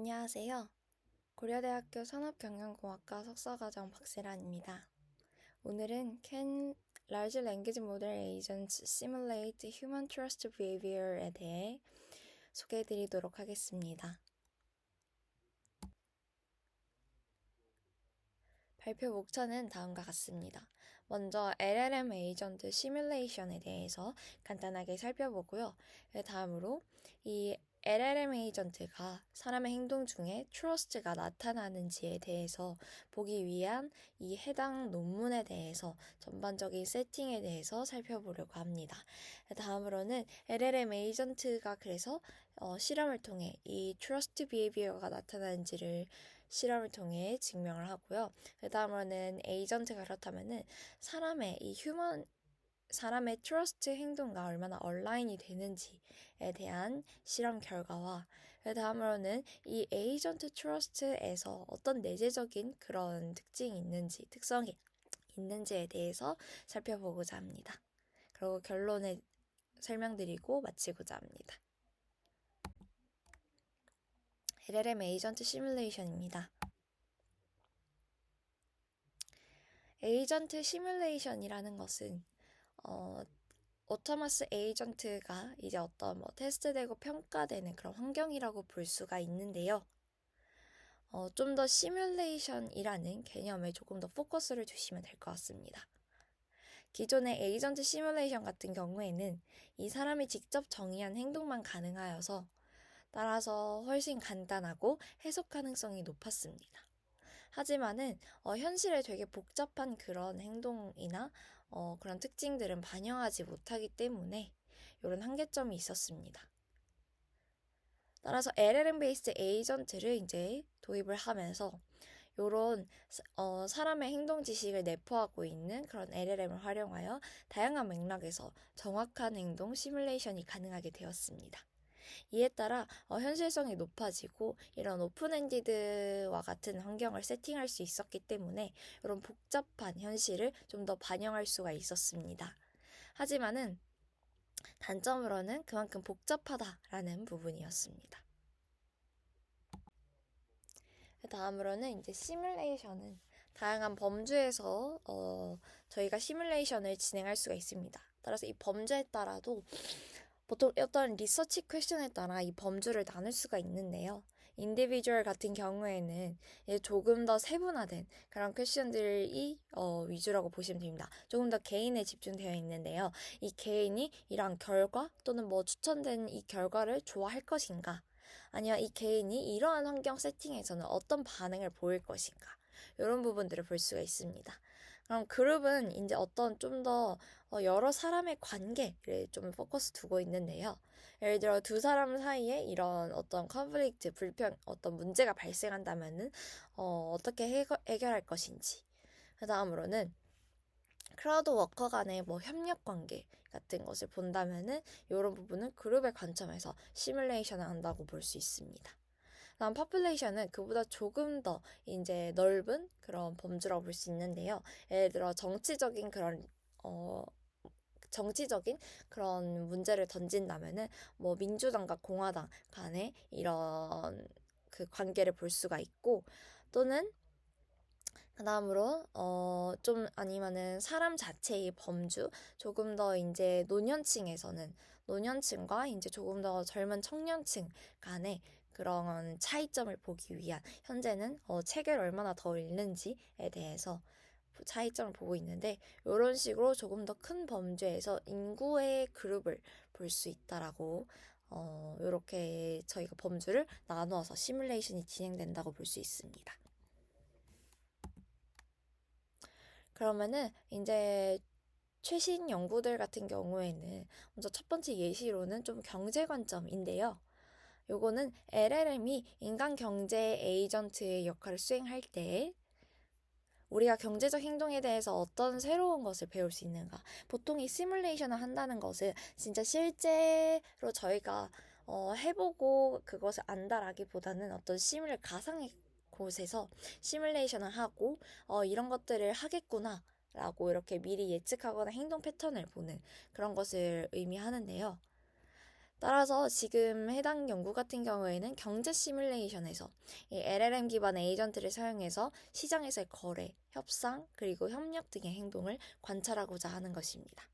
안녕하세요. 고려대학교 산업경영공학과 석사과정 박세란입니다. 오늘은 Can Large Language Model Agents Simulate Human Trust Behavior에 대해 소개해드리도록 하겠습니다. 발표 목차는 다음과 같습니다. 먼저 LLM 에이전트 시뮬레이션에 대해서 간단하게 살펴보고요. 다음으로 이 LLM 에이전트가 사람의 행동 중에 트러스트가 나타나는지에 대해서 보기 위한 이 해당 논문에 대해서 전반적인 세팅에 대해서 살펴보려고 합니다. 다음으로는 LLM 에이전트가 그래서 실험을 통해 이 트러스트 비헤이비어가 나타나는지를 실험을 통해 증명을 하고요. 그 다음으로는 에이전트가 그렇다면은 사람의 트러스트 행동과 얼마나 얼라인이 되는지에 대한 실험 결과와 그 다음으로는 이 에이전트 트러스트에서 어떤 내재적인 그런 특성이 있는지에 대해서 살펴보고자 합니다. 그리고 결론을 설명드리고 마치고자 합니다. LLM 에이전트 시뮬레이션입니다. 에이전트 시뮬레이션이라는 것은 오토머스 에이전트가 이제 어떤 테스트되고 평가되는 그런 환경이라고 볼 수가 있는데요. 좀 더 시뮬레이션이라는 개념에 조금 더 포커스를 두시면 될 것 같습니다. 기존의 에이전트 시뮬레이션 같은 경우에는 이 사람이 직접 정의한 행동만 가능하여서 따라서 훨씬 간단하고 해석 가능성이 높았습니다. 하지만은 현실에 되게 복잡한 그런 행동이나 그런 특징들은 반영하지 못하기 때문에 이런 한계점이 있었습니다. 따라서 LLM 베이스드 에이전트를 이제 도입을 하면서 이런 사람의 행동 지식을 내포하고 있는 그런 LLM을 활용하여 다양한 맥락에서 정확한 행동 시뮬레이션이 가능하게 되었습니다. 이에 따라 현실성이 높아지고 이런 오픈엔디드와 같은 환경을 세팅할 수 있었기 때문에 이런 복잡한 현실을 좀 더 반영할 수가 있었습니다. 하지만은 단점으로는 그만큼 복잡하다라는 부분이었습니다. 다음으로는 이제 시뮬레이션은 다양한 범주에서 저희가 시뮬레이션을 진행할 수가 있습니다. 따라서 이 범주에 따라도 보통 어떤 리서치 퀘션에 따라 이 범주를 나눌 수가 있는데요. 인디비주얼 같은 경우에는 조금 더 세분화된 그런 퀘션들이 위주라고 보시면 됩니다. 조금 더 개인에 집중되어 있는데요. 이 개인이 이러한 결과 또는 추천된 이 결과를 좋아할 것인가? 아니면 이 개인이 이러한 환경 세팅에서는 어떤 반응을 보일 것인가? 이런 부분들을 볼 수가 있습니다. 그럼 그룹은 이제 어떤 좀 더 여러 사람의 관계를 좀 포커스 두고 있는데요. 예를 들어 두 사람 사이에 이런 어떤 컨플릭트, 어떤 문제가 발생한다면은 어떻게 해결할 것인지. 그 다음으로는 크라우드 워커 간의 협력 관계 같은 것을 본다면은 이런 부분은 그룹의 관점에서 시뮬레이션을 한다고 볼 수 있습니다. 다음 퍼플레이션은 그보다 조금 더 이제 넓은 그런 범주라고 볼 수 있는데요. 예를 들어 정치적인 그런 문제를 던진다면은 민주당과 공화당 간의 이런 그 관계를 볼 수가 있고 또는 그 다음으로, 좀 아니면은 사람 자체의 범주, 조금 더 이제 노년층과 이제 조금 더 젊은 청년층 간의 그런 차이점을 보기 위한, 현재는 책을 얼마나 더 읽는지에 대해서 차이점을 보고 있는데, 이런 식으로 조금 더 큰 범주에서 인구의 그룹을 볼 수 있다라고, 이렇게 저희가 범주를 나누어서 시뮬레이션이 진행된다고 볼 수 있습니다. 그러면은 이제 최신 연구들 같은 경우에는 먼저 첫 번째 예시로는 좀 경제 관점인데요. 요거는 LLM이 인간 경제 에이전트의 역할을 수행할 때 우리가 경제적 행동에 대해서 어떤 새로운 것을 배울 수 있는가. 보통 이 시뮬레이션을 한다는 것은 진짜 실제로 저희가 해보고 그것을 안다라기보다는 어떤 가상의 곳에서 시뮬레이션을 하고 이런 것들을 하겠구나 라고 이렇게 미리 예측하거나 행동 패턴을 보는 그런 것을 의미하는데요. 따라서 지금 해당 연구 같은 경우에는 경제 시뮬레이션에서 이 LLM 기반 에이전트를 사용해서 시장에서의 거래, 협상, 그리고 협력 등의 행동을 관찰하고자 하는 것입니다.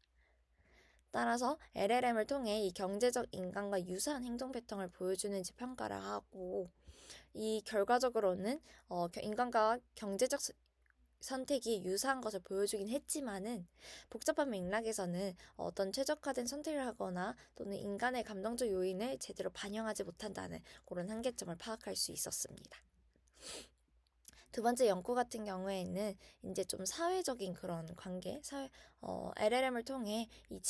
따라서 LLM을 통해 이 경제적 인간과 유사한 행동 패턴을 보여주는지 평가를 하고, 이 결과적으로는 인간과 경제적 선택이 유사한 것을 보여주긴 했지만은, 복잡한 맥락에서는 어떤 최적화된 선택을 하거나 또는 인간의 감정적 요인을 제대로 반영하지 못한다는 그런 한계점을 파악할 수 있었습니다. 두 번째 연구 같은 경우에는 이제 좀 사회적인 그런 관계, LLM을 통해 이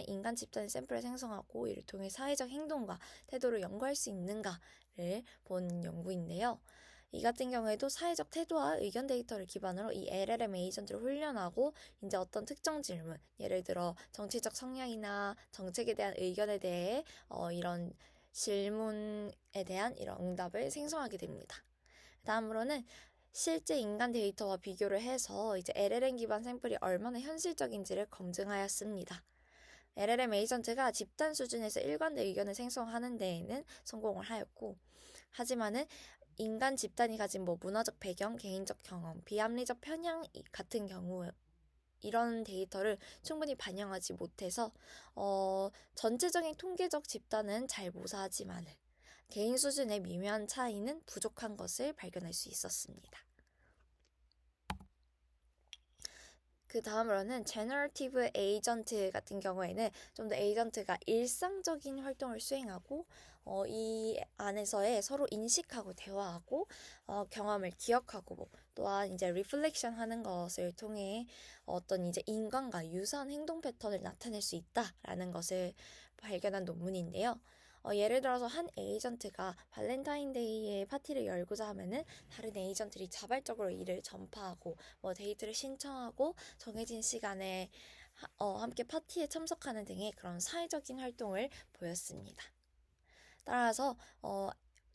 인간 집단의 샘플을 생성하고 이를 통해 사회적 행동과 태도를 연구할 수 있는가를 본 연구인데요. 이 같은 경우에도 사회적 태도와 의견 데이터를 기반으로 이 LLM 에이전트를 훈련하고 이제 어떤 특정 질문, 예를 들어 정치적 성향이나 정책에 대한 의견에 대해 이런 질문에 대한 이런 응답을 생성하게 됩니다. 다음으로는 실제 인간 데이터와 비교를 해서 이제 LLM 기반 샘플이 얼마나 현실적인지를 검증하였습니다. LLM 에이전트가 집단 수준에서 일관된 의견을 생성하는 데에는 성공을 하였고, 하지만은 인간 집단이 가진 문화적 배경, 개인적 경험, 비합리적 편향 같은 경우 이런 데이터를 충분히 반영하지 못해서 전체적인 통계적 집단은 잘 모사하지만 개인 수준의 미묘한 차이는 부족한 것을 발견할 수 있었습니다. 그 다음으로는 제너러티브 에이전트 같은 경우에는 좀 더 에이전트가 일상적인 활동을 수행하고 이 안에서의 서로 인식하고 대화하고 경험을 기억하고 또한 이제 리플렉션 하는 것을 통해 어떤 이제 인간과 유사한 행동 패턴을 나타낼 수 있다라는 것을 발견한 논문인데요. 예를 들어서 한 에이전트가 발렌타인데이에 파티를 열고자 하면은 다른 에이전트들이 자발적으로 이를 전파하고 데이트를 신청하고 정해진 시간에 함께 파티에 참석하는 등의 그런 사회적인 활동을 보였습니다. 따라서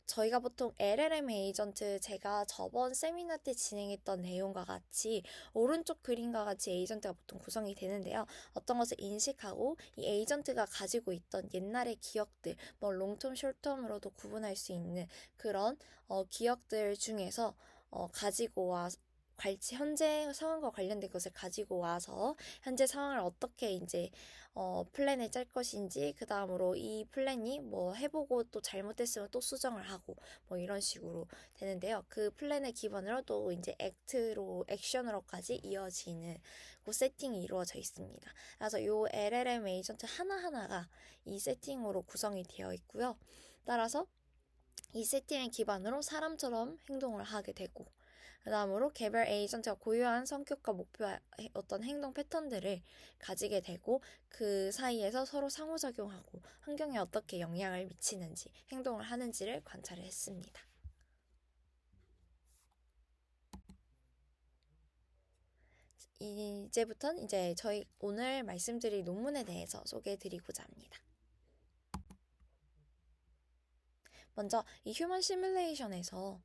저희가 보통 LLM 에이전트 제가 저번 세미나 때 진행했던 내용과 같이 오른쪽 그림과 같이 에이전트가 보통 구성이 되는데요. 어떤 것을 인식하고 이 에이전트가 가지고 있던 옛날의 기억들, 롱텀, 숏텀으로도 구분할 수 있는 그런 기억들 중에서 가지고 와 현재 상황과 관련된 것을 가지고 와서 현재 상황을 어떻게 이제 플랜을 짤 것인지, 그 다음으로 이 플랜이 해보고 또 잘못됐으면 또 수정을 하고 이런 식으로 되는데요. 그 플랜을 기반으로 또 이제 액션으로까지 이어지는 그 세팅이 이루어져 있습니다. 그래서 요 LLM 에이전트 하나하나가 이 세팅으로 구성이 되어 있고요. 따라서 이 세팅을 기반으로 사람처럼 행동을 하게 되고, 그 다음으로 개별 에이전트가 고유한 성격과 목표와 어떤 행동 패턴들을 가지게 되고, 그 사이에서 서로 상호작용하고 환경에 어떻게 영향을 미치는지, 행동을 하는지를 관찰을 했습니다. 이제부터는 이제 저희 오늘 말씀드릴 논문에 대해서 소개해드리고자 합니다. 먼저 이 휴먼 시뮬레이션에서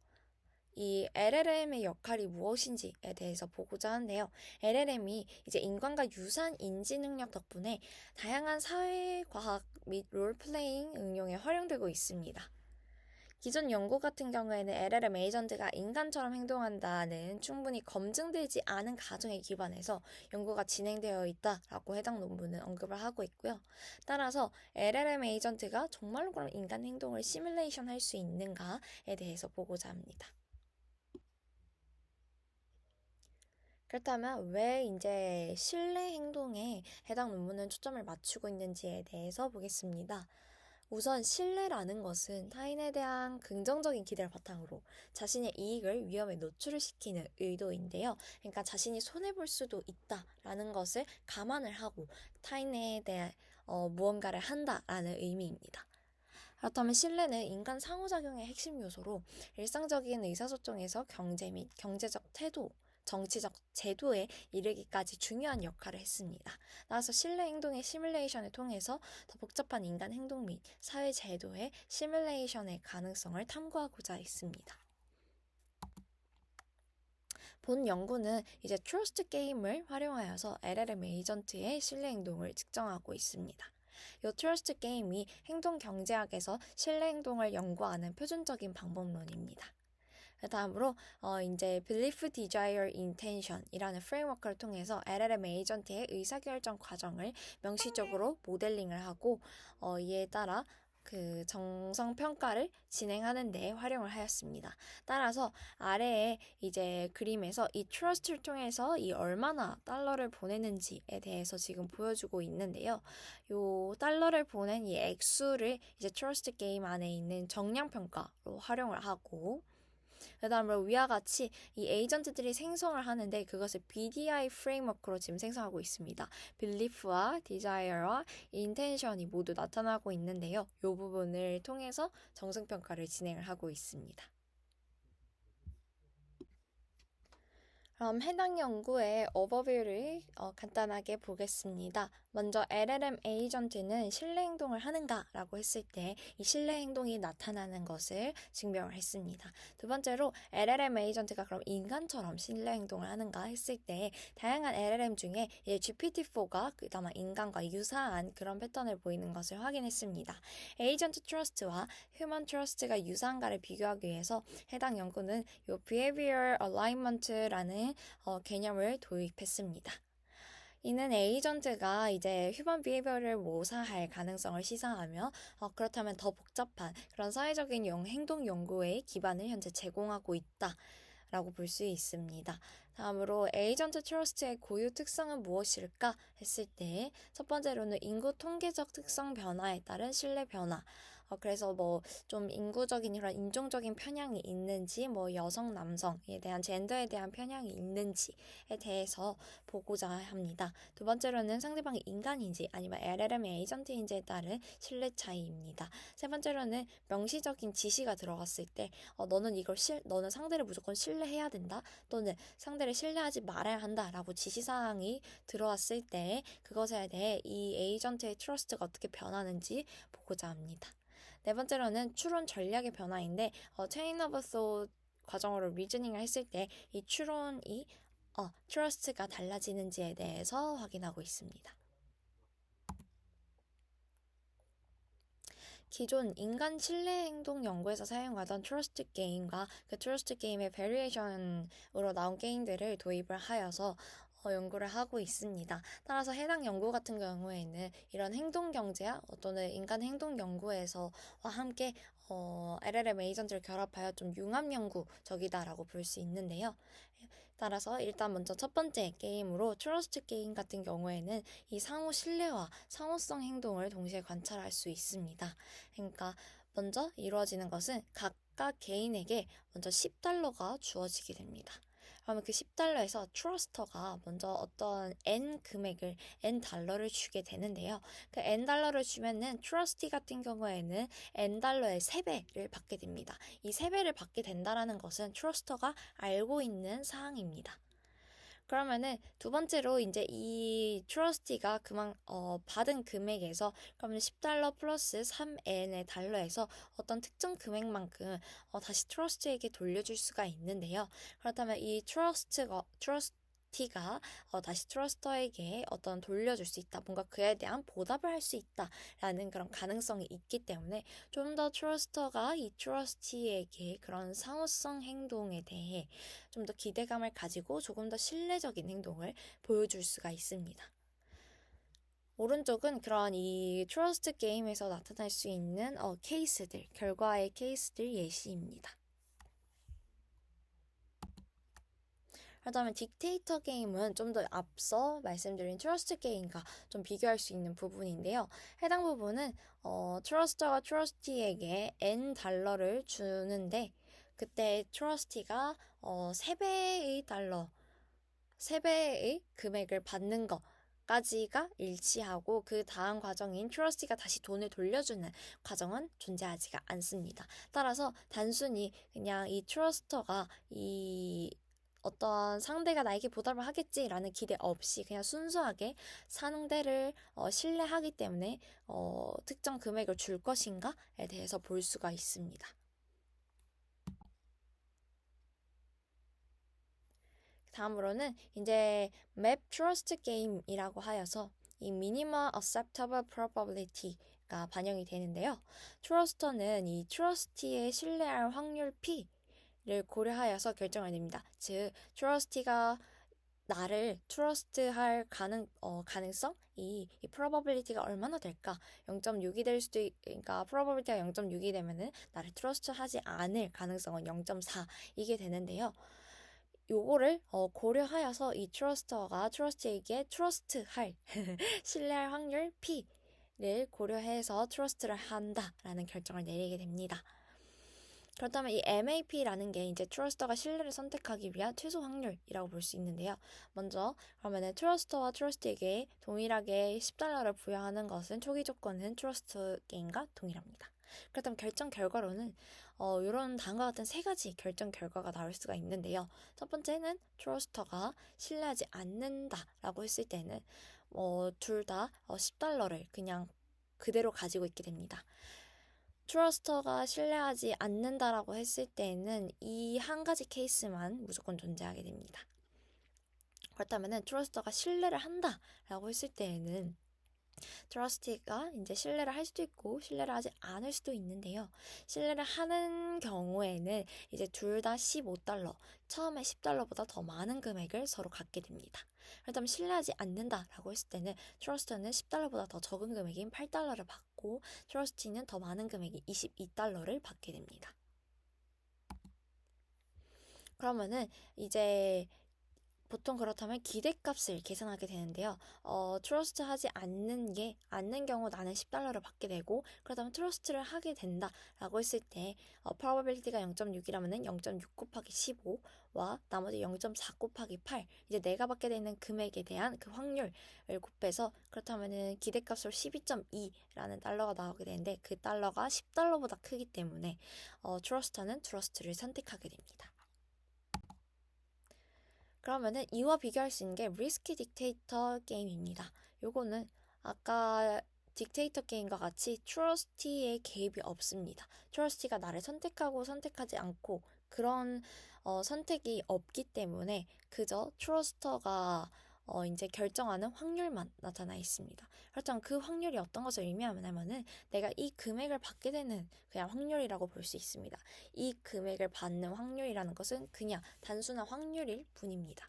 이 LLM의 역할이 무엇인지에 대해서 보고자 하는데요. LLM이 이제 인간과 유사한 인지 능력 덕분에 다양한 사회과학 및 롤플레잉 응용에 활용되고 있습니다. 기존 연구 같은 경우에는 LLM 에이전트가 인간처럼 행동한다는 충분히 검증되지 않은 가정에 기반해서 연구가 진행되어 있다라고 해당 논문은 언급을 하고 있고요. 따라서 LLM 에이전트가 정말로 그럼 인간 행동을 시뮬레이션 할 수 있는가에 대해서 보고자 합니다. 그렇다면 왜 이제 신뢰 행동에 해당 논문은 초점을 맞추고 있는지에 대해서 보겠습니다. 우선 신뢰라는 것은 타인에 대한 긍정적인 기대를 바탕으로 자신의 이익을 위험에 노출을 시키는 의도인데요. 그러니까 자신이 손해볼 수도 있다라는 것을 감안을 하고 타인에 대해 무언가를 한다라는 의미입니다. 그렇다면 신뢰는 인간 상호작용의 핵심 요소로 일상적인 의사소통에서 경제 및 경제적 태도, 정치적 제도에 이르기까지 중요한 역할을 했습니다. 따라서 신뢰 행동의 시뮬레이션을 통해서 더 복잡한 인간 행동 및 사회 제도의 시뮬레이션의 가능성을 탐구하고자 했습니다. 본 연구는 이제 트러스트 게임을 활용하여서 LLM 에이전트의 신뢰 행동을 측정하고 있습니다. 이 트러스트 게임이 행동 경제학에서 신뢰 행동을 연구하는 표준적인 방법론입니다. 다음으로 이제 Belief, Desire, Intention 이라는 프레임워크를 통해서 LLM 에이전트의 의사결정 과정을 명시적으로 모델링을 하고 이에 따라 그 정성 평가를 진행하는 데 활용을 하였습니다. 따라서 아래에 이제 그림에서 이 트러스트를 통해서 이 얼마나 달러를 보내는지에 대해서 지금 보여주고 있는데요. 요 달러를 보낸 이 액수를 이제 트러스트 게임 안에 있는 정량 평가로 활용을 하고 그 다음으로 위와 같이 이 에이전트들이 생성을 하는데 그것을 BDI 프레임워크로 지금 생성하고 있습니다. Belief와 Desire와 Intention이 모두 나타나고 있는데요. 이 부분을 통해서 정성평가를 진행을 하고 있습니다. 그럼 해당 연구의 오버뷰를 간단하게 보겠습니다. 먼저 LLM 에이전트는 신뢰 행동을 하는가? 라고 했을 때 이 신뢰 행동이 나타나는 것을 증명을 했습니다. 두 번째로 LLM 에이전트가 그럼 인간처럼 신뢰 행동을 하는가 했을 때 다양한 LLM 중에 GPT-4가 그나마 인간과 유사한 그런 패턴을 보이는 것을 확인했습니다. 에이전트 트러스트와 휴먼 트러스트가 유사한가를 비교하기 위해서 해당 연구는 이 Behavior Alignment라는 개념을 도입했습니다. 이는 에이전트가 이제 휴먼 비헤이비어를 모사할 가능성을 시사하며 그렇다면 더 복잡한 그런 사회적인 행동 연구의 기반을 현재 제공하고 있다라고 볼 수 있습니다. 다음으로 에이전트 트러스트의 고유 특성은 무엇일까 했을 때 첫 번째로는 인구 통계적 특성 변화에 따른 신뢰 변화. 그래서 뭐 좀 인구적인 이런 인종적인 편향이 있는지 뭐 여성 남성에 대한 젠더에 대한 편향이 있는지에 대해서 보고자 합니다. 두 번째로는 상대방이 인간인지 아니면 LLM 에이전트인지에 따른 신뢰 차이입니다. 세 번째로는 명시적인 지시가 들어갔을 때 너는 상대를 무조건 신뢰해야 된다 또는 상대를 신뢰하지 말아야 한다라고 지시사항이 들어왔을 때 그것에 대해 이 에이전트의 트러스트가 어떻게 변하는지 보고자 합니다. 네 번째로는 추론 전략의 변화인데 체인 오브 소 과정으로 리즈닝을 했을 때 이 추론이 트러스트가 달라지는지에 대해서 확인하고 있습니다. 기존 인간 신뢰 행동 연구에서 사용하던 트러스트 게임과 그 트러스트 게임의 베리에이션으로 나온 게임들을 도입을 하여서 연구를 하고 있습니다. 따라서 해당 연구 같은 경우에는 이런 행동 경제학 또는 인간 행동 연구에서와 함께 LLM 에이전트를 결합하여 좀 융합 연구적이다라고 볼 수 있는데요. 따라서 일단 먼저 첫 번째 게임으로 트러스트 게임 같은 경우에는 이 상호 신뢰와 상호성 행동을 동시에 관찰할 수 있습니다. 그러니까 먼저 이루어지는 것은 각각 개인에게 먼저 10달러가 주어지게 됩니다. 그러면 그 10달러에서 트러스터가 먼저 어떤 N 금액을, N 달러를 주게 되는데요. 그 N 달러를 주면은 트러스티 같은 경우에는 N 달러의 3배를 받게 됩니다. 이 3배를 받게 된다라는 것은 트러스터가 알고 있는 사항입니다. 그러면은 두 번째로 이제 이 트러스티가 받은 금액에서 그러면 10달러 플러스 3n의 달러에서 어떤 특정 금액만큼 다시 트러스트에게 돌려줄 수가 있는데요. 그렇다면 이 트러스티가 다시 트러스터에게 어떤 돌려줄 수 있다. 뭔가 그에 대한 보답을 할 수 있다라는 그런 가능성이 있기 때문에 좀 더 트러스터가 이 트러스티에게 그런 상호성 행동에 대해 좀 더 기대감을 가지고 조금 더 신뢰적인 행동을 보여줄 수가 있습니다. 오른쪽은 그런 이 트러스트 게임에서 나타날 수 있는 결과의 케이스들 예시입니다. 그렇다면 딕테이터 게임은 좀 더 앞서 말씀드린 트러스트 게임과 좀 비교할 수 있는 부분인데요. 해당 부분은 트러스터가 트러스티에게 N 달러를 주는데 그때 트러스티가 3배의 금액을 받는 것까지가 일치하고 그 다음 과정인 트러스티가 다시 돈을 돌려주는 과정은 존재하지가 않습니다. 따라서 단순히 그냥 이 트러스터가 어떤 상대가 나에게 보답을 하겠지라는 기대 없이 그냥 순수하게 상대를 신뢰하기 때문에 특정 금액을 줄 것인가에 대해서 볼 수가 있습니다. 다음으로는 이제 맵 트러스트 게임이라고 하여서 이 Minimum Acceptable Probability가 반영이 되는데요. 트러스터는 이 트러스티의 신뢰할 확률 P를 고려하여서 결정을 내립니다. 즉, 트러스티가 나를 트러스트할 가능성? 이 probability가 얼마나 될까? 0.6이 될 수도 그러니까 probability가 0.6이 되면은 나를 트러스트하지 않을 가능성은 0.4 이게 되는데요. 요거를 고려하여서 이 트러스터가 트러스트에게 트러스트할 신뢰할 확률 P를 고려해서 트러스트를 한다라는 결정을 내리게 됩니다. 그렇다면 이 MAP라는 게 이제 트러스터가 신뢰를 선택하기 위한 최소 확률이라고 볼 수 있는데요. 먼저 그러면은 트러스터와 트러스트에게 동일하게 $10를 부여하는 것은 초기 조건은 트러스트 게임과 동일합니다. 그렇다면 결정 결과로는 이런 다음과 같은 세 가지 결정 결과가 나올 수가 있는데요. 첫 번째는 트러스터가 신뢰하지 않는다라고 했을 때는 둘 다 $10를 그냥 그대로 가지고 있게 됩니다. 트러스터가 신뢰하지 않는다라고 했을 때에는 이 한 가지 케이스만 무조건 존재하게 됩니다. 그렇다면은 트러스터가 신뢰를 한다라고 했을 때에는 트러스티가 이제 신뢰를 할 수도 있고 신뢰를 하지 않을 수도 있는데요. 신뢰를 하는 경우에는 이제 둘 다 $15, 처음에 $10보다 더 많은 금액을 서로 갖게 됩니다. 그렇다면 신뢰하지 않는다라고 했을 때는 트러스트는 $10보다 더 적은 금액인 $8를 받고 트러스티는 더 많은 금액인 $22를 받게 됩니다. 그러면은 이제 보통 그렇다면 기대값을 계산하게 되는데요. 트러스트 하지 않는 경우 나는 $10를 받게 되고, 그렇다면 트러스트를 하게 된다라고 했을 때, probability가 0.6이라면은 0.6 곱하기 15와 나머지 0.4 곱하기 8, 이제 내가 받게 되는 금액에 대한 그 확률을 곱해서, 그렇다면은 기대값으로 12.2라는 달러가 나오게 되는데, 그 달러가 $10보다 크기 때문에, 트러스터는 트러스트를 선택하게 됩니다. 그러면은 이와 비교할 수 있는 게 리스키 딕테이터 게임입니다. 요거는 아까 딕테이터 게임과 같이 트러스티의 개입이 없습니다. 트러스티가 나를 선택하고 선택하지 않고 그런 선택이 없기 때문에 그저 트러스터가 이제 결정하는 확률만 나타나 있습니다. 그렇다면 그 확률이 어떤 것을 의미하냐면은 내가 이 금액을 받게 되는 그냥 확률이라고 볼 수 있습니다. 이 금액을 받는 확률이라는 것은 그냥 단순한 확률일 뿐입니다.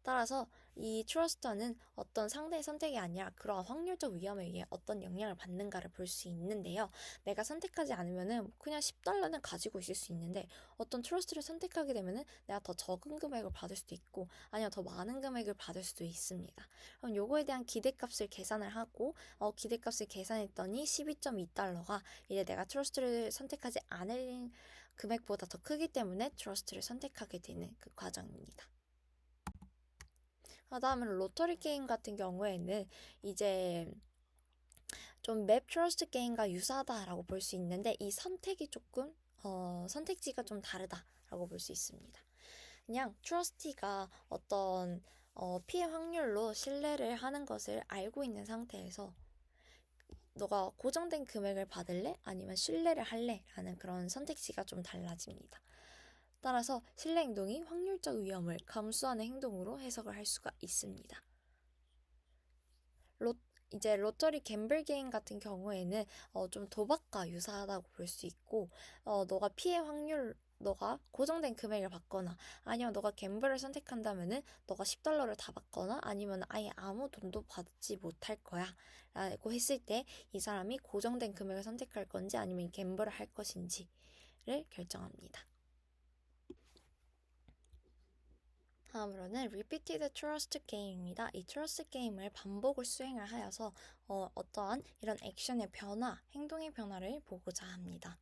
따라서 이 트러스터는 어떤 상대의 선택이 아니라 그러한 확률적 위험에 의해 어떤 영향을 받는가를 볼 수 있는데요. 내가 선택하지 않으면은 그냥 $10는 가지고 있을 수 있는데 어떤 트러스트를 선택하게 되면은 내가 더 적은 금액을 받을 수도 있고 아니면 더 많은 금액을 받을 수도 있습니다. 그럼 요거에 대한 기대값을 계산을 하고 기대값을 계산했더니 $12.2가 이제 내가 트러스트를 선택하지 않을 금액보다 더 크기 때문에 트러스트를 선택하게 되는 그 과정입니다. 다음은 로터리 게임 같은 경우에는 이제 좀 맵 트러스트 게임과 유사하다라고 볼 수 있는데 이 선택이 조금 선택지가 좀 다르다라고 볼 수 있습니다. 그냥 트러스티가 어떤 피해 확률로 신뢰를 하는 것을 알고 있는 상태에서 너가 고정된 금액을 받을래? 아니면 신뢰를 할래? 라는 그런 선택지가 좀 달라집니다. 따라서 신뢰 행동이 확률적 위험을 감수하는 행동으로 해석을 할 수가 있습니다. 이제 로터리 갬블 게임 같은 경우에는 좀 도박과 유사하다고 볼 수 있고 너가 피해 확률 너가 고정된 금액을 받거나 아니면 너가 갬블을 선택한다면은 너가 $10를 다 받거나 아니면 아예 아무 돈도 받지 못할 거야 라고 했을 때 이 사람이 고정된 금액을 선택할 건지 아니면 갬블을 할 것인지를 결정합니다. 다음으로는 Repeated Trust Game입니다. 이 트러스트 게임을 반복을 수행을 하여서 어떠한 이런 액션의 변화, 행동의 변화를 보고자 합니다.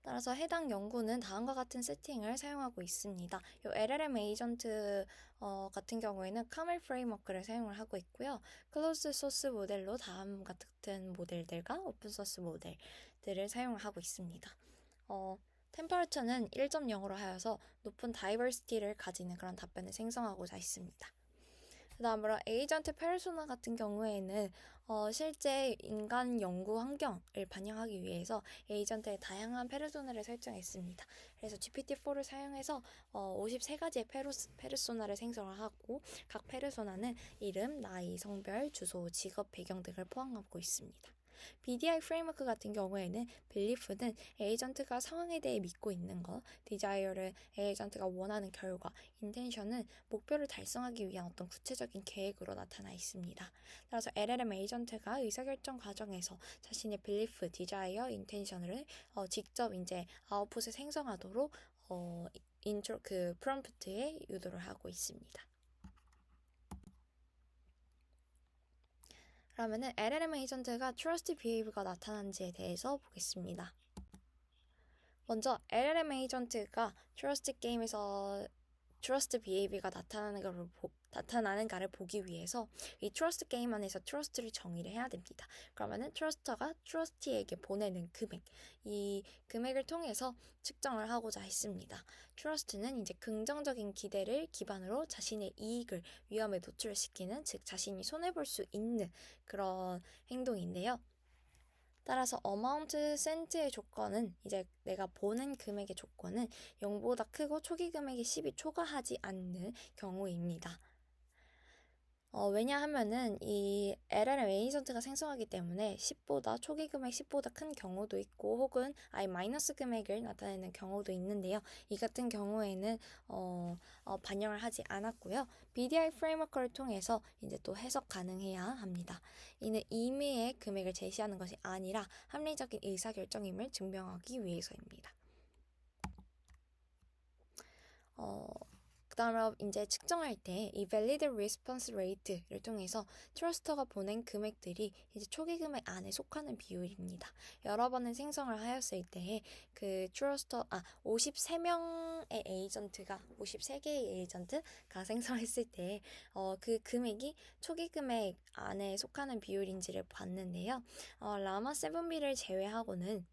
따라서 해당 연구는 다음과 같은 세팅을 사용하고 있습니다. 이 LLM 에이전트 같은 경우에는 카멜 프레임워크를 사용을 하고 있고요. 클로즈 소스 모델로 다음 같은 모델들과 오픈 소스 모델들을 사용을 하고 있습니다. 템퍼러처는 1.0으로 하여서 높은 다이버시티를 가지는 그런 답변을 생성하고자 했습니다. 그다음으로 에이전트 페르소나 같은 경우에는 실제 인간 연구 환경을 반영하기 위해서 에이전트의 다양한 페르소나를 설정했습니다. 그래서 GPT-4를 사용해서 53가지의 페르소나를 생성을 하고 각 페르소나는 이름, 나이, 성별, 주소, 직업, 배경 등을 포함하고 있습니다. BDI 프레임워크 같은 경우에는 belief는 에이전트가 상황에 대해 믿고 있는 것, desire는 에이전트가 원하는 결과, intention은 목표를 달성하기 위한 어떤 구체적인 계획으로 나타나 있습니다. 따라서 LLM 에이전트가 의사결정 과정에서 자신의 belief, desire, intention을 직접 이제 아웃풋을 생성하도록 그 프롬프트에 유도를 하고 있습니다. 그러면은 LLM 에이전트가 Trust Behavior가 나타난지에 대해서 보겠습니다. 먼저 LLM 에이전트가 Trust 게임에서 Trust Behavior가 나타나는가를 보기 위해서 이 Trust 게임 안에서 Trust를 정의를 해야 됩니다. 그러면은 Truster가 Trustee에게 보내는 금액, 이 금액을 통해서 측정을 하고자 했습니다. Trust는 이제 긍정적인 기대를 기반으로 자신의 이익을 위험에 노출시키는, 즉 자신이 손해볼 수 있는 그런 행동인데요. 따라서 amount cent의 조건은 이제 내가 보낸 금액의 조건은 0보다 크고 초기 금액이 10이 초과하지 않는 경우입니다. 왜냐하면은 이 LLM 에이전트가 생성하기 때문에 10보다 초기 금액 10보다 큰 경우도 있고 혹은 아예 마이너스 금액을 나타내는 경우도 있는데요. 이 같은 경우에는 반영을 하지 않았고요. BDI 프레임워크를 통해서 이제 또 해석 가능해야 합니다. 이는 임의의 금액을 제시하는 것이 아니라 합리적인 의사결정임을 증명하기 위해서입니다. 그 다음에 이제 측정할 때 이 valid response rate를 통해서 트러스터가 보낸 금액들이 이제 초기 금액 안에 속하는 비율입니다. 여러 번의 생성을 하였을 때 그 53명의 에이전트가 53개의 에이전트가 생성했을 때 그 금액이 초기 금액 안에 속하는 비율인지를 봤는데요. 라마 7B를 제외하고는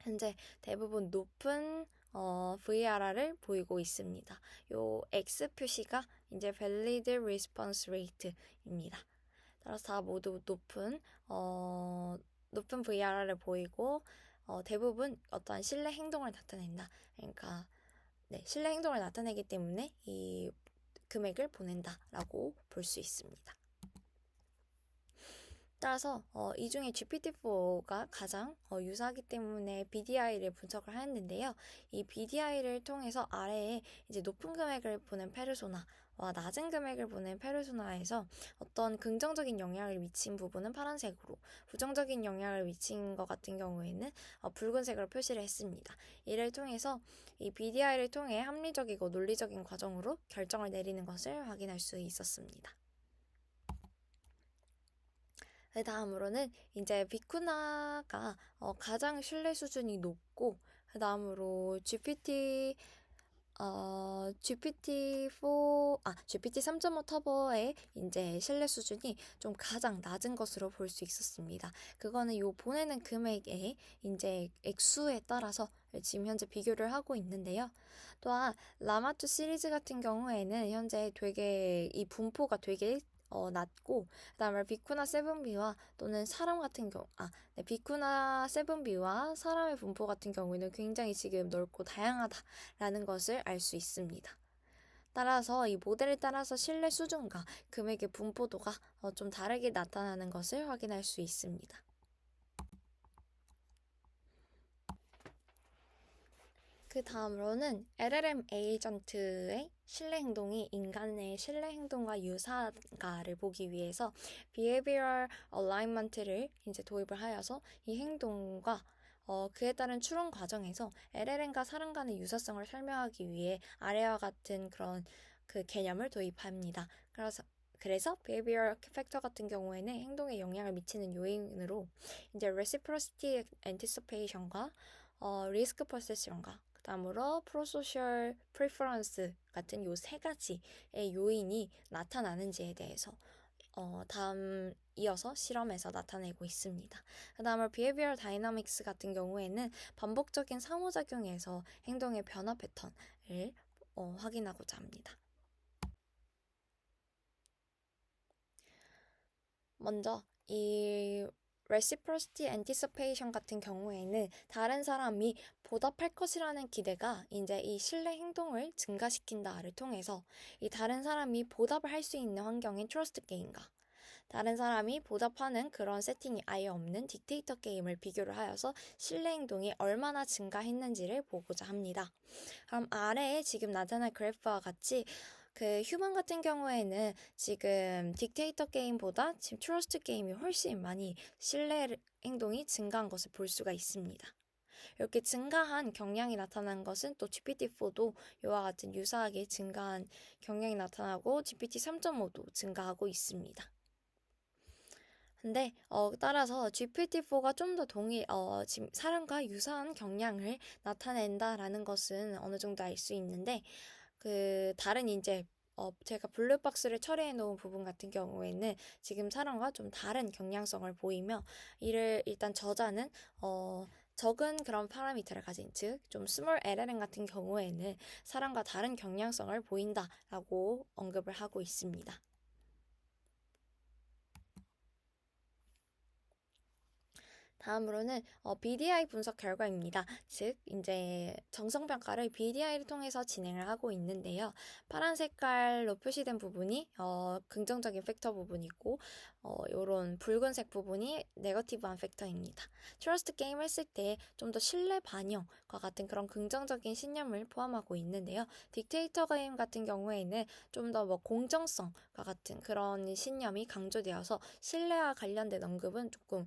현재 대부분 높은 VRR을 보이고 있습니다. 요 X 표시가 이제 Valid Response Rate입니다. 따라서 다 모두 높은 VRR을 보이고 대부분 어떠한 신뢰 행동을 나타낸다. 그러니까 신뢰 행동을 나타내기 때문에 이 금액을 보낸다라고 볼 수 있습니다. 따라서 이 중에 GPT-4가 가장 유사하기 때문에 BDI를 분석을 하였는데요. 이 BDI를 통해서 아래에 이제 높은 금액을 보낸 페르소나와 낮은 금액을 보낸 페르소나에서 어떤 긍정적인 영향을 미친 부분은 파란색으로, 부정적인 영향을 미친 것 같은 경우에는 붉은색으로 표시를 했습니다. 이를 통해서 이 BDI를 통해 합리적이고 논리적인 과정으로 결정을 내리는 것을 확인할 수 있었습니다. 그 다음으로는 이제 비쿠나가 가장 신뢰 수준이 높고, 그 다음으로 GPT 3.5 터보의 이제 신뢰 수준이 좀 가장 낮은 것으로 볼 수 있었습니다. 그거는 요 보내는 금액의 이제 액수에 따라서 지금 현재 비교를 하고 있는데요. 또한 라마2 시리즈 같은 경우에는 현재 되게 이 분포가 되게 낮고, 그 다음에 비쿠나 7B와 또는 사람 같은 경우, 비쿠나 7B와 사람의 분포 같은 경우에는 굉장히 지금 넓고 다양하다라는 것을 알 수 있습니다. 따라서 이 모델에 따라서 신뢰 수준과 금액의 분포도가 좀 다르게 나타나는 것을 확인할 수 있습니다. 그 다음으로는 LLM 에이전트의 신뢰 행동이 인간의 신뢰 행동과 유사한가를 보기 위해서 Behavioral Alignment를 이제 도입을 하여서 이 행동과 그에 따른 추론 과정에서 LLM과 사람 간의 유사성을 설명하기 위해 아래와 같은 그런 그 개념을 도입합니다. 그래서 behavioral factor 같은 경우에는 행동에 영향을 미치는 요인으로 이제 reciprocity anticipation과 risk perception과 다음으로 프로소셜 프리퍼런스 같은 요 세 가지의 요인이 나타나는지에 대해서 다음 이어서 실험에서 나타내고 있습니다. 그 다음으로 behavioral dynamics 같은 경우에는 반복적인 상호작용에서 행동의 변화 패턴을 확인하고자 합니다. 먼저 이 reciprocity anticipation 같은 경우에는 다른 사람이 보답할 것이라는 기대가 이제 이 신뢰 행동을 증가시킨다를 통해서 이 다른 사람이 보답을 할 수 있는 환경인 트러스트 게임과 다른 사람이 보답하는 그런 세팅이 아예 없는 딕테이터 게임을 비교를 하여서 신뢰 행동이 얼마나 증가했는지를 보고자 합니다. 그럼 아래에 지금 나타난 그래프와 같이 그 휴먼 같은 경우에는 지금 딕테이터 게임보다 지금 트러스트 게임이 훨씬 많이 신뢰 행동이 증가한 것을 볼 수가 있습니다. 이렇게 증가한 경향이 나타난 것은 또 GPT-4도 이와 같은 유사하게 증가한 경향이 나타나고 GPT-3.5도 증가하고 있습니다. 근데 따라서 GPT-4가 좀 더 지금 사람과 유사한 경향을 나타낸다라는 것은 어느 정도 알 수 있는데 그 다른 이제 제가 블루박스를 처리해 놓은 부분 같은 경우에는 지금 사람과 좀 다른 경향성을 보이며 이를 일단 저자는 적은 그런 파라미터를 가진 즉 좀 스몰 LLM 같은 경우에는 사람과 다른 경향성을 보인다라고 언급을 하고 있습니다. 다음으로는 BDI 분석 결과입니다. 즉 이제 정성평가를 BDI를 통해서 진행을 하고 있는데요. 파란 색깔로 표시된 부분이 긍정적인 팩터 부분이고 요런 붉은색 부분이 네거티브한 팩터입니다. 트러스트 게임 했을 때 좀 더 신뢰 반영과 같은 그런 긍정적인 신념을 포함하고 있는데요. 딕테이터 게임 같은 경우에는 좀 더 뭐 공정성과 같은 그런 신념이 강조되어서 신뢰와 관련된 언급은 조금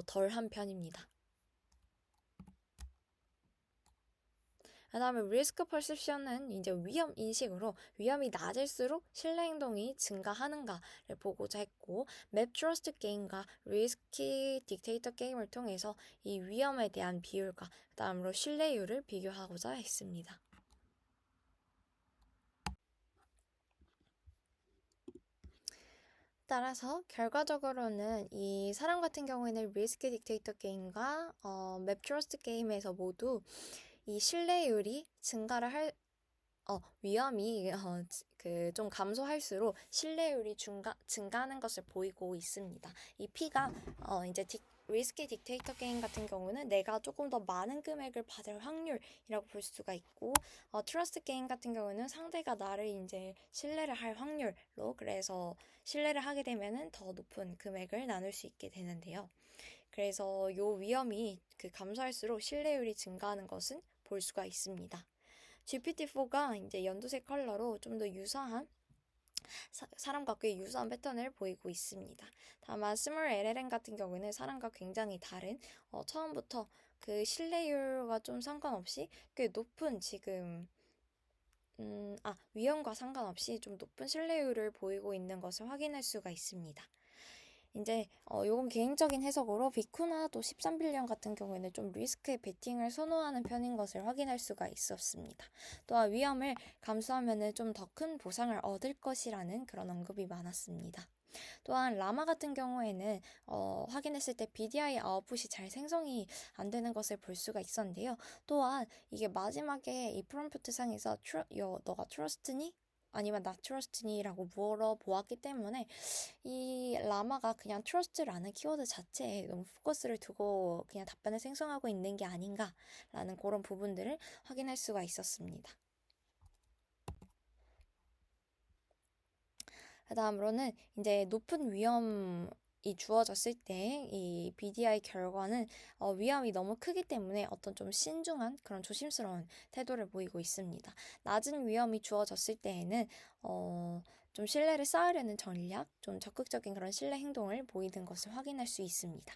덜한 편입니다. 그다음에 리스크 퍼셉션은 이제 위험 인식으로 위험이 낮을수록 신뢰 행동이 증가하는가를 보고자 했고 맵 트러스트 게임과 리스키 딕테이터 게임을 통해서 이 위험에 대한 비율과 그다음으로 신뢰율을 비교하고자 했습니다. 따라서 결과적으로는 이 사람 같은 경우에는 리스크 딕테이터 게임과 맵 트러스트 게임에서 모두 이 신뢰율이 위험이 그 좀 감소할수록 신뢰율이 증가하는 것을 보이고 있습니다. 이 P가 이제 리스키 딕테이터 게임 같은 경우는 내가 조금 더 많은 금액을 받을 확률이라고 볼 수가 있고 트러스트 게임 같은 경우는 상대가 나를 이제 신뢰를 할 확률로 그래서 신뢰를 하게 되면은 더 높은 금액을 나눌 수 있게 되는데요. 그래서 요 위험이 그 감소할수록 신뢰율이 증가하는 것은 볼 수가 있습니다. GPT-4가 이제 연두색 컬러로 좀 더 유사한 사람과 꽤 유사한 패턴을 보이고 있습니다. 다만 스몰 LLM 같은 경우는 사람과 굉장히 다른 처음부터 그 신뢰율과 좀 상관없이 꽤 높은 지금 위험과 상관없이 좀 높은 신뢰율을 보이고 있는 것을 확인할 수가 있습니다. 이제 요건 개인적인 해석으로 비쿠나도 13빌리언 같은 경우에는 좀 리스크에 베팅을 선호하는 편인 것을 확인할 수가 있었습니다. 또한 위험을 감수하면은 좀 더 큰 보상을 얻을 것이라는 그런 언급이 많았습니다. 또한 라마 같은 경우에는 확인했을 때 BDI 아웃풋이 잘 생성이 안 되는 것을 볼 수가 있었는데요. 또한 이게 마지막에 이 프롬프트 상에서 너가 트러스트니? 아니면 나 트러스트니라고 물어보았기 때문에 이 라마가 그냥 트러스트라는 키워드 자체에 너무 포커스를 두고 그냥 답변을 생성하고 있는 게 아닌가라는 그런 부분들을 확인할 수가 있었습니다. 그 다음으로는 이제 높은 위험이 주어졌을 때 이 BDI 결과는 위험이 너무 크기 때문에 어떤 좀 신중한 그런 조심스러운 태도를 보이고 있습니다. 낮은 위험이 주어졌을 때에는 좀 신뢰를 쌓으려는 전략, 좀 적극적인 그런 신뢰 행동을 보이는 것을 확인할 수 있습니다.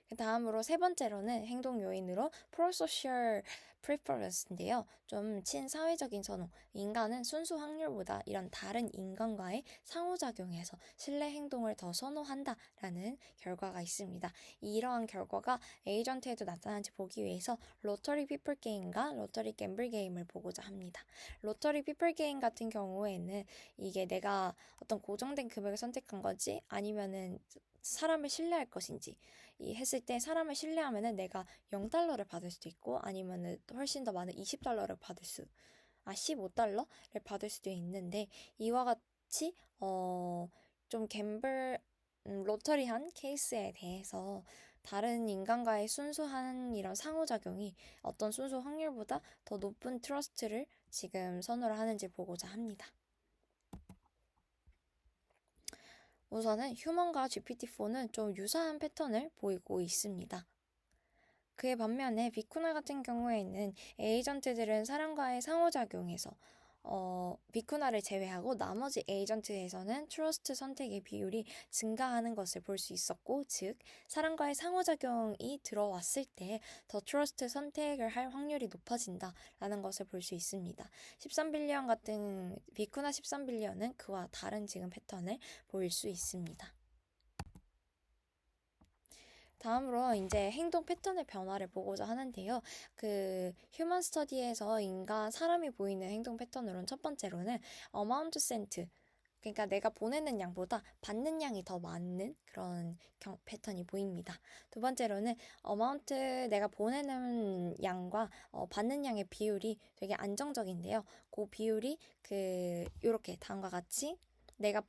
그 다음으로 세 번째로는 행동 요인으로 pro-social preference인데요. 좀 친사회적인 선호. 인간은 순수 확률보다 이런 다른 인간과의 상호작용에서 신뢰 행동을 더 선호한다라는 결과가 있습니다. 이러한 결과가 에이전트에도 나타난지 보기 위해서 로터리 피플 게임과 로터리 갬블 게임을 보고자 합니다. 로터리 피플 게임 같은 경우에는 이게 내가 어떤 고정된 금액을 선택한 건지 아니면은 사람을 신뢰할 것인지 했을 때 사람을 신뢰하면은 내가 0달러를 받을 수도 있고 아니면은 훨씬 더 많은 20달러를 15달러를 받을 수도 있는데 이와 같이 좀 로터리한 케이스에 대해서 다른 인간과의 순수한 이런 상호작용이 어떤 순수 확률보다 더 높은 트러스트를 지금 선호를 하는지 보고자 합니다. 우선은 휴먼과 GPT-4는 좀 유사한 패턴을 보이고 있습니다. 그에 반면에 비쿠나 같은 경우에는 에이전트들은 사람과의 상호작용에서 비쿠나를 제외하고 나머지 에이전트에서는 트러스트 선택의 비율이 증가하는 것을 볼 수 있었고, 즉 사람과의 상호작용이 들어왔을 때 더 트러스트 선택을 할 확률이 높아진다라는 것을 볼 수 있습니다. 13빌리언 같은 비쿠나 13빌리언은 그와 다른 지금 패턴을 보일 수 있습니다. 다음으로 이제 행동 패턴의 변화를 보고자 하는데요. 그 휴먼 스터디에서 사람이 보이는 행동 패턴으로는 첫 번째로는 amount sent, 그러니까 내가 보내는 양보다 받는 양이 더 많은 그런 패턴이 보입니다. 두 번째로는 amount, 내가 보내는 양과 받는 양의 비율이 되게 안정적인데요. 그 비율이 요렇게 다음과 같이 내가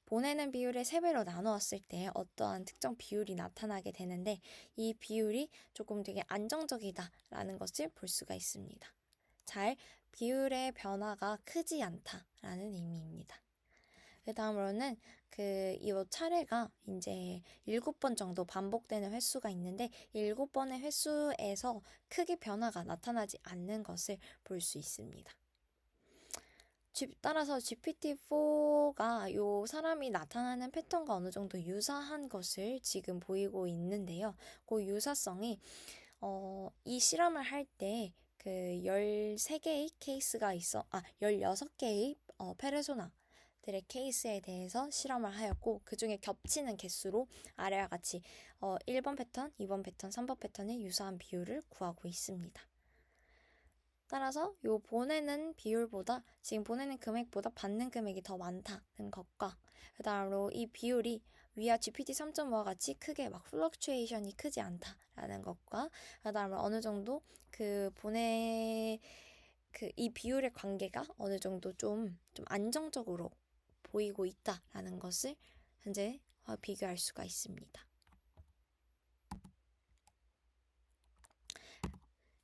보내는 비율의 3배로 나누었을 때 어떠한 특정 비율이 나타나게 되는데, 이 비율이 조금 되게 안정적이다라는 것을 볼 수가 있습니다. 비율의 변화가 크지 않다라는 의미입니다. 그 다음으로는 이 차례가 이제 7번 정도 반복되는 횟수가 있는데, 7번의 횟수에서 크게 변화가 나타나지 않는 것을 볼 수 있습니다. 따라서 GPT-4가 요 사람이 나타나는 패턴과 어느 정도 유사한 것을 지금 보이고 있는데요. 그 유사성이 이 실험을 할 때 13개의 케이스가 16개의 페르소나들의 케이스에 대해서 실험을 하였고, 그 중에 겹치는 개수로 아래와 같이 1번 패턴, 2번 패턴, 3번 패턴의 유사한 비율을 구하고 있습니다. 따라서 지금 보내는 금액보다 받는 금액이 더 많다는 것과, 그 다음으로 이 비율이 위아 GPT-3.5와 같이 크게 플럭추에이션이 크지 않다라는 것과, 그 다음으로 어느 정도 이 비율의 관계가 어느 정도 좀 안정적으로 보이고 있다라는 것을 현재 비교할 수가 있습니다.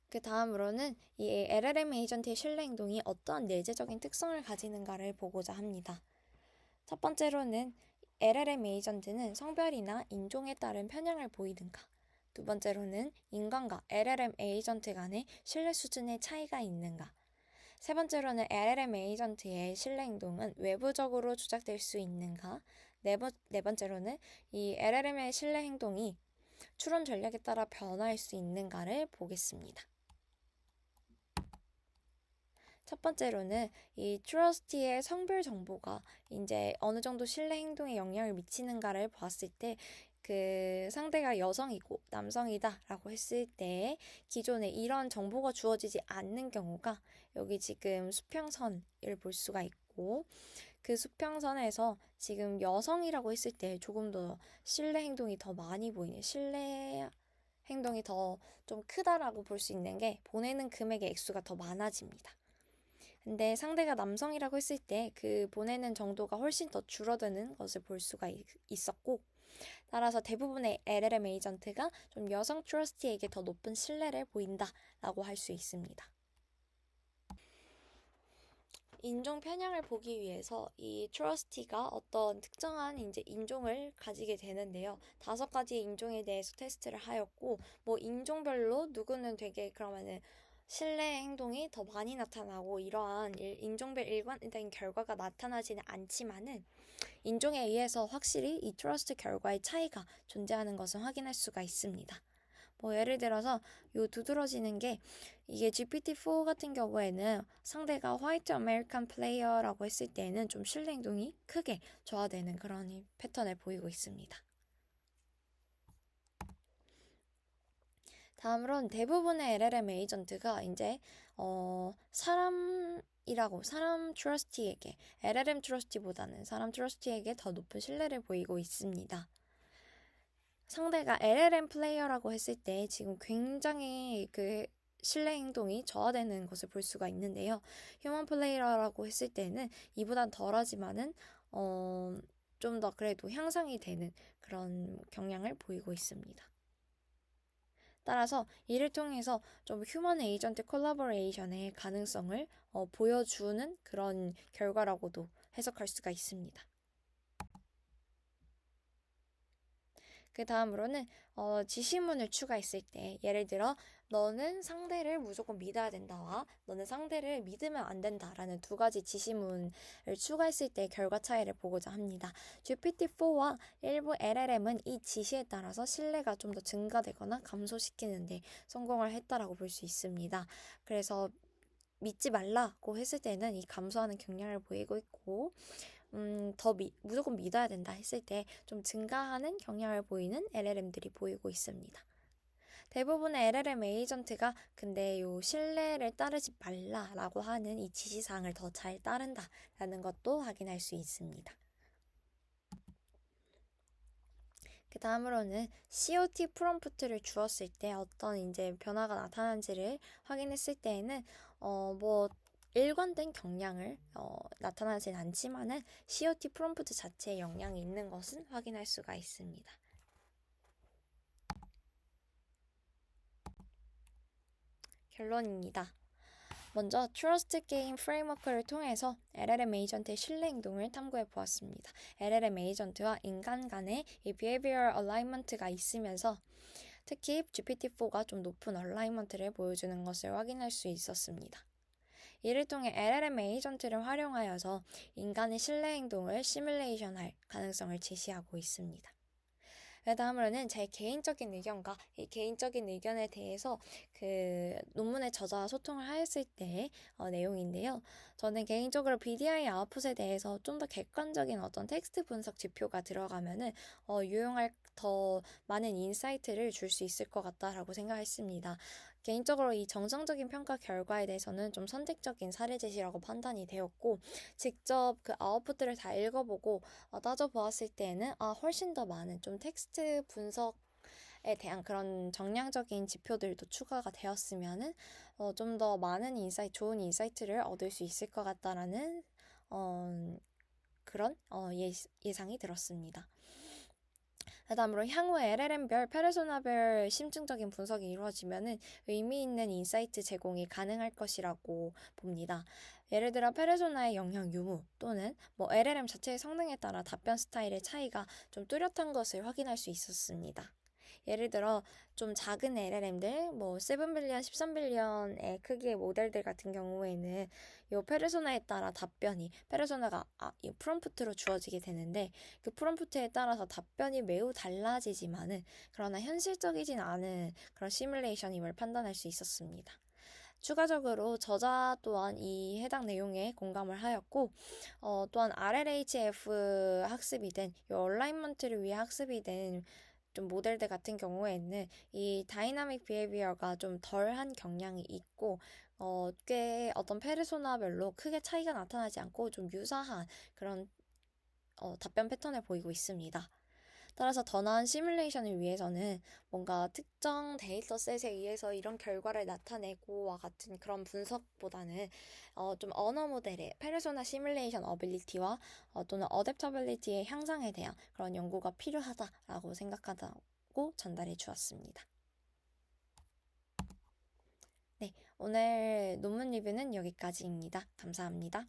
그 다음으로는 이 LLM 에이전트의 신뢰 행동이 어떠한 내재적인 특성을 가지는가를 보고자 합니다. 첫 번째로는 LLM 에이전트는 성별이나 인종에 따른 편향을 보이는가. 두 번째로는 인간과 LLM 에이전트 간의 신뢰 수준의 차이가 있는가. 세 번째로는 LLM 에이전트의 신뢰 행동은 외부적으로 조작될 수 있는가. 네 번째로는 이 LLM의 신뢰 행동이 추론 전략에 따라 변화할 수 있는가를 보겠습니다. 첫 번째로는 이 트러스티의 성별 정보가 이제 어느 정도 신뢰 행동에 영향을 미치는가를 보았을 때, 상대가 여성이고 남성이다라고 했을 때 기존에 이런 정보가 주어지지 않는 경우가 여기 지금 수평선을 볼 수가 있고, 그 수평선에서 지금 여성이라고 했을 때 조금 더 신뢰 행동이 더 많이 보이는, 신뢰 행동이 더 좀 크다라고 볼 수 있는 게 보내는 금액의 액수가 더 많아집니다. 근데 상대가 남성이라고 했을 때 보내는 정도가 훨씬 더 줄어드는 것을 볼 수가 있었고, 따라서 대부분의 LLM 에이전트가 좀 여성 트러스티에게 더 높은 신뢰를 보인다라고 할 수 있습니다. 인종 편향을 보기 위해서 이 트러스티가 어떤 특정한 이제 인종을 가지게 되는데요. 5가지의 인종에 대해서 테스트를 하였고, 인종별로 누구는 되게 그러면은 신뢰 행동이 더 많이 나타나고 이러한 인종별 일관된 결과가 나타나지는 않지만은, 인종에 의해서 확실히 이 트러스트 결과의 차이가 존재하는 것을 확인할 수가 있습니다. 예를 들어서 두드러지는 게, 이게 GPT-4 같은 경우에는 상대가 화이트 아메리칸 플레이어라고 했을 때는 좀 신뢰 행동이 크게 저하되는 그런 패턴을 보이고 있습니다. 다음으로는 대부분의 LLM 에이전트가 이제 사람 트러스티에게, LLM 트러스티보다는 사람 트러스티에게 더 높은 신뢰를 보이고 있습니다. 상대가 LLM 플레이어라고 했을 때 지금 굉장히 신뢰 행동이 저하되는 것을 볼 수가 있는데요. 휴먼 플레이어라고 했을 때는 이보단 덜하지만은 좀 더 그래도 향상이 되는 그런 경향을 보이고 있습니다. 따라서 이를 통해서 좀 휴먼 에이전트 콜라보레이션의 가능성을 보여주는 그런 결과라고도 해석할 수가 있습니다. 그 다음으로는 지시문을 추가했을 때 예를 들어 너는 상대를 무조건 믿어야 된다와 너는 상대를 믿으면 안 된다라는 두 가지 지시문을 추가했을 때 결과 차이를 보고자 합니다. GPT-4와 일부 LLM은 이 지시에 따라서 신뢰가 좀 더 증가되거나 감소시키는데 성공을 했다라고 볼 수 있습니다. 그래서 믿지 말라고 했을 때는 이 감소하는 경향을 보이고 있고 무조건 믿어야 된다 했을 때 좀 증가하는 경향을 보이는 LLM들이 보이고 있습니다. 대부분의 LLM 에이전트가 근데 요 신뢰를 따르지 말라라고 하는 이 지시사항을 더 잘 따른다라는 것도 확인할 수 있습니다. 그 다음으로는 COT 프롬프트를 주었을 때 어떤 이제 변화가 나타난지를 확인했을 때에는 뭐 일관된 경향을 나타나진 않지만은 COT 프롬프트 자체에 영향이 있는 것은 확인할 수가 있습니다. 결론입니다. 먼저 트러스트 게임 프레임워크를 통해서 LLM 에이전트의 신뢰 행동을 탐구해 보았습니다. LLM 에이전트와 인간 간의 이 behavioral alignment가 있으면서 특히 GPT-4가 좀 높은 얼라이먼트를 보여주는 것을 확인할 수 있었습니다. 이를 통해 LLM 에이전트를 활용하여서 인간의 신뢰 행동을 시뮬레이션할 가능성을 제시하고 있습니다. 그 다음으로는 제 개인적인 의견과 이 개인적인 의견에 대해서 그 논문의 저자와 소통을 하였을 때 내용인데요. 저는 개인적으로 BDI 아웃풋에 대해서 좀 더 객관적인 어떤 텍스트 분석 지표가 들어가면은 유용할 더 많은 인사이트를 줄 수 있을 것 같다라고 생각했습니다. 개인적으로 이 정상적인 평가 결과에 대해서는 좀 선택적인 사례 제시라고 판단이 되었고 직접 그 아웃풋들을 다 읽어보고 따져보았을 때에는 훨씬 더 많은 좀 텍스트 분석에 대한 그런 정량적인 지표들도 추가가 되었으면은 좀 더 많은 좋은 인사이트를 얻을 수 있을 것 같다라는 그런 예상이 들었습니다. 그 다음으로 향후 LLM별 페르소나별 심층적인 분석이 이루어지면은 의미 있는 인사이트 제공이 가능할 것이라고 봅니다. 예를 들어 페르소나의 영향 유무 또는 LLM 자체의 성능에 따라 답변 스타일의 차이가 좀 뚜렷한 것을 확인할 수 있었습니다. 예를 들어 좀 작은 LLM들 7빌리언, 13빌리언의 크기의 모델들 같은 경우에는 이 페르소나에 따라 답변이 페르소나가 이 프롬프트로 주어지게 되는데 그 프롬프트에 따라서 답변이 매우 달라지지만은 그러나 현실적이진 않은 그런 시뮬레이션임을 판단할 수 있었습니다. 추가적으로 저자 또한 이 해당 내용에 공감을 하였고 또한 RLHF 학습이든 이 얼라이먼트를 위해 학습이 된 좀 모델들 같은 경우에는 이 다이나믹 비헤비어가 좀 덜한 경향이 있고 꽤 어떤 페르소나별로 크게 차이가 나타나지 않고 좀 유사한 그런 답변 패턴을 보이고 있습니다. 따라서 더 나은 시뮬레이션을 위해서는 뭔가 특정 데이터셋에 의해서 이런 결과를 나타내고와 같은 그런 분석보다는 좀 언어 모델의 페르소나 시뮬레이션 어빌리티와 또는 어댑터빌리티의 향상에 대한 그런 연구가 필요하다라고 생각하다고 전달해 주었습니다. 네, 오늘 논문 리뷰는 여기까지입니다. 감사합니다.